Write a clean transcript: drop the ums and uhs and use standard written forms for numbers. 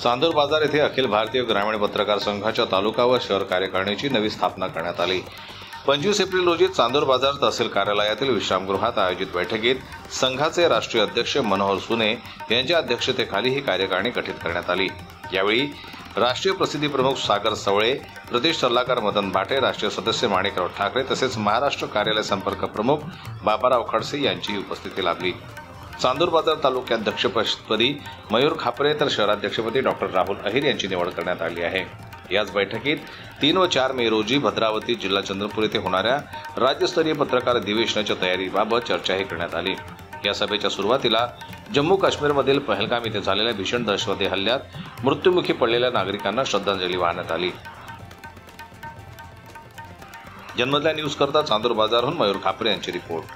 चांदूर बाजार येथे अखिल भारतीय ग्रामीण पत्रकार संघाच्या तालुका व शहर कार्यकारिणीची नवी स्थापना करण्यात आली। 25 एप्रिल रोजी चांदूर बाजार तहसील कार्यालयातील विश्रामगृहात आयोजित बैठकीत संघाचे राष्ट्रीय अध्यक्ष मनोहर सुने यांच्या अध्यक्षतेखाली ही कार्यकारिणी गठीत करण्यात आली। यावेळी राष्ट्रीय प्रसिद्धी प्रमुख सागर सवळे, प्रदेश सल्लागार मदन भाटे, राष्ट्रीय सदस्य माणिकराव ठाकरे तसेच महाराष्ट्र कार्यालय संपर्क प्रमुख बाबाराव खडसे यांची उपस्थिती लाभली। चांदूर बाजार तालुक्याध्यक्षपदी मयूर खापरे तर शहराध्यक्षपदी डॉक्टर राहुल अहिर यांची निवड करण्यात आली आहे। याच बैठकीत 3 व 4 मे रोजी भद्रावती जिल्हा चंद्रपूर येथे होणाऱ्या राज्यस्तरीय पत्रकार अधिवेशनाच्या तयारीबाबत चर्चाही करण्यात आली। या सभेच्या सुरुवातीला जम्मू काश्मीरमधील पहलगाम येथे झालेल्या भीषण दहशतवादी हल्ल्यात मृत्युमुखी पडलेल्या नागरिकांना श्रद्धांजली वाहण्यात आली। जनमतला न्यूज करता चांदूर बाजारहून मयूर खापरे यांची रिपोर्ट।